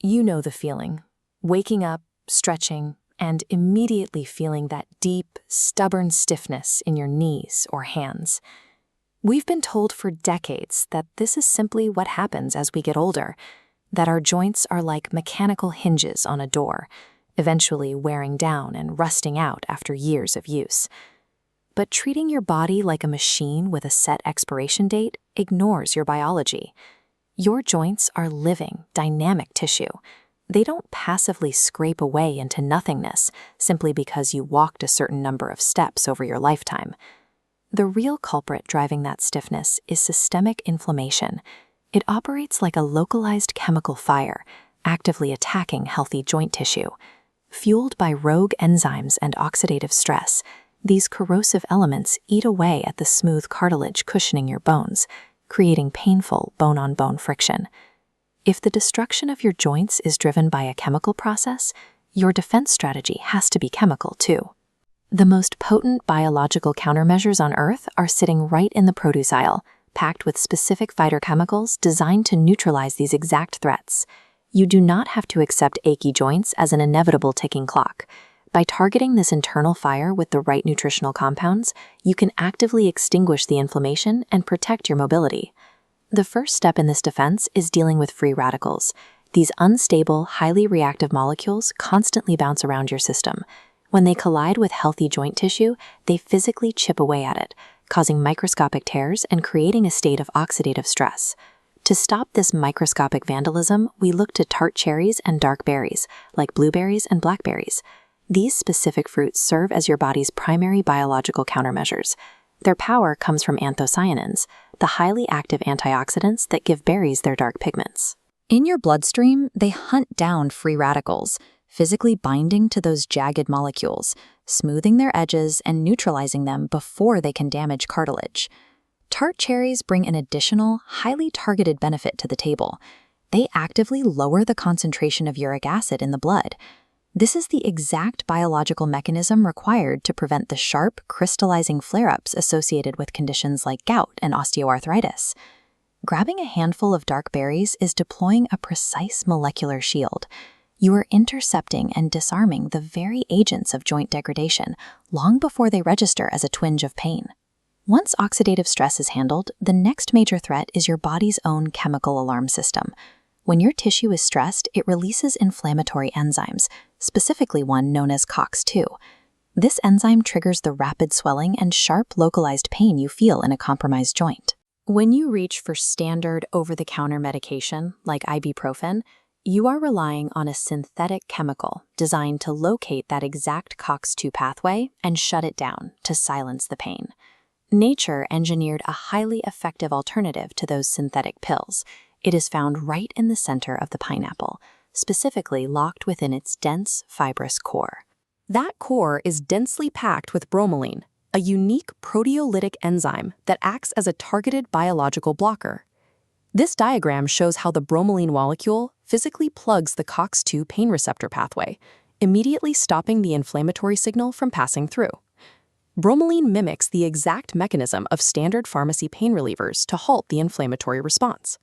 You know the feeling. Waking up, stretching, and immediately feeling that deep, stubborn stiffness in your knees or hands. We've been told for decades that this is simply what happens as we get older, that our joints are like mechanical hinges on a door, eventually wearing down and rusting out after years of use. But treating your body like a machine with a set expiration date ignores your biology. Your joints are living, dynamic tissue. They don't passively scrape away into nothingness simply because you walked a certain number of steps over your lifetime. The real culprit driving that stiffness is systemic inflammation. It operates like a localized chemical fire, actively attacking healthy joint tissue. Fueled by rogue enzymes and oxidative stress, these corrosive elements eat away at the smooth cartilage cushioning your bones, creating painful bone-on-bone friction. If the destruction of your joints is driven by a chemical process, your defense strategy has to be chemical too. The most potent biological countermeasures on Earth are sitting right in the produce aisle, packed with specific phytochemicals designed to neutralize these exact threats. You do not have to accept achy joints as an inevitable ticking clock. By targeting this internal fire with the right nutritional compounds, you can actively extinguish the inflammation and protect your mobility. The first step in this defense is dealing with free radicals. These unstable, highly reactive molecules constantly bounce around your system. When they collide with healthy joint tissue, they physically chip away at it, causing microscopic tears and creating a state of oxidative stress. To stop this microscopic vandalism, we look to tart cherries and dark berries, like blueberries and blackberries. These specific fruits serve as your body's primary biological countermeasures. Their power comes from anthocyanins, the highly active antioxidants that give berries their dark pigments. In your bloodstream, they hunt down free radicals, physically binding to those jagged molecules, smoothing their edges and neutralizing them before they can damage cartilage. Tart cherries bring an additional, highly targeted benefit to the table. They actively lower the concentration of uric acid in the blood. This is the exact biological mechanism required to prevent the sharp, crystallizing flare-ups associated with conditions like gout and osteoarthritis. Grabbing a handful of dark berries is deploying a precise molecular shield. You are intercepting and disarming the very agents of joint degradation long before they register as a twinge of pain. Once oxidative stress is handled, the next major threat is your body's own chemical alarm system. When your tissue is stressed, it releases inflammatory enzymes, specifically one known as COX-2. This enzyme triggers the rapid swelling and sharp localized pain you feel in a compromised joint. When you reach for standard over-the-counter medication, like ibuprofen, you are relying on a synthetic chemical designed to locate that exact COX-2 pathway and shut it down to silence the pain. Nature engineered a highly effective alternative to those synthetic pills. It is found right in the center of the pineapple, specifically locked within its dense, fibrous core. That core is densely packed with bromelain, a unique proteolytic enzyme that acts as a targeted biological blocker. This diagram shows how the bromelain molecule physically plugs the COX-2 pain receptor pathway, immediately stopping the inflammatory signal from passing through. Bromelain mimics the exact mechanism of standard pharmacy pain relievers to halt the inflammatory response.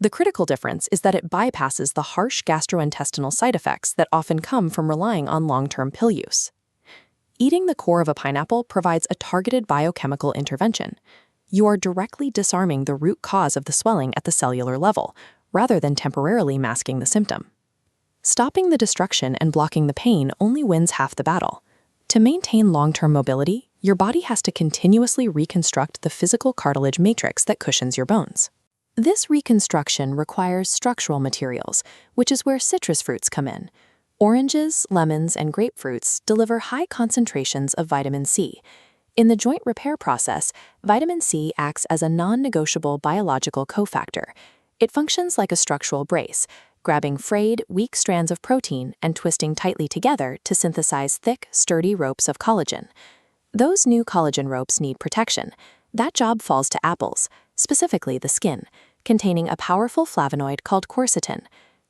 The critical difference is that it bypasses the harsh gastrointestinal side effects that often come from relying on long-term pill use. Eating the core of a pineapple provides a targeted biochemical intervention. You are directly disarming the root cause of the swelling at the cellular level, rather than temporarily masking the symptom. Stopping the destruction and blocking the pain only wins half the battle. To maintain long-term mobility, your body has to continuously reconstruct the physical cartilage matrix that cushions your bones. This reconstruction requires structural materials, which is where citrus fruits come in. Oranges, lemons, and grapefruits deliver high concentrations of vitamin C. In the joint repair process, vitamin C acts as a non-negotiable biological cofactor. It functions like a structural brace, grabbing frayed, weak strands of protein and twisting tightly together to synthesize thick, sturdy ropes of collagen. Those new collagen ropes need protection. That job falls to apples, specifically the skin, containing a powerful flavonoid called quercetin.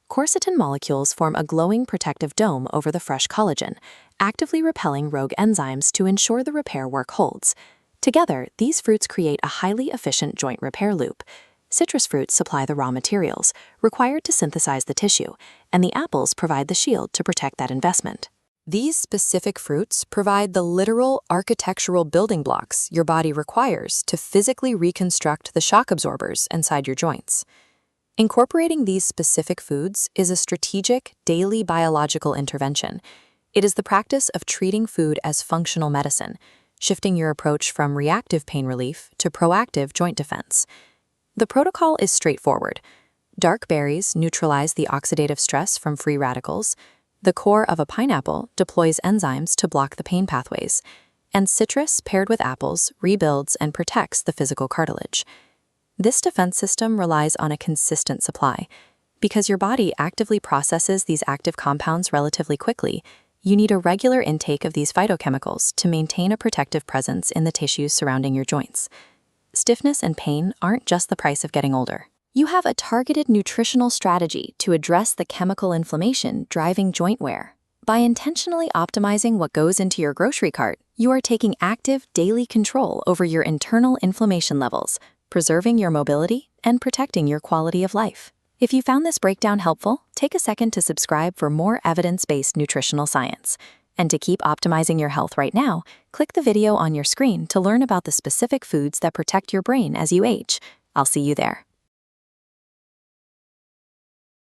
Quercetin molecules form a glowing protective dome over the fresh collagen, actively repelling rogue enzymes to ensure the repair work holds. Together, these fruits create a highly efficient joint repair loop. Citrus fruits supply the raw materials required to synthesize the tissue, and the apples provide the shield to protect that investment. These specific fruits provide the literal architectural building blocks your body requires to physically reconstruct the shock absorbers inside your joints. Incorporating these specific foods is a strategic, daily biological intervention. It is the practice of treating food as functional medicine, shifting your approach from reactive pain relief to proactive joint defense. The protocol is straightforward. Dark berries neutralize the oxidative stress from free radicals. The core of a pineapple deploys enzymes to block the pain pathways. And citrus paired with apples rebuilds and protects the physical cartilage. This defense system relies on a consistent supply. Because your body actively processes these active compounds relatively quickly, you need a regular intake of these phytochemicals to maintain a protective presence in the tissues surrounding your joints. Stiffness and pain aren't just the price of getting older. You have a targeted nutritional strategy to address the chemical inflammation driving joint wear. By intentionally optimizing what goes into your grocery cart, you are taking active daily control over your internal inflammation levels, preserving your mobility and protecting your quality of life. If you found this breakdown helpful, take a second to subscribe for more evidence-based nutritional science. And to keep optimizing your health right now, click the video on your screen to learn about the specific foods that protect your brain as you age. I'll see you there.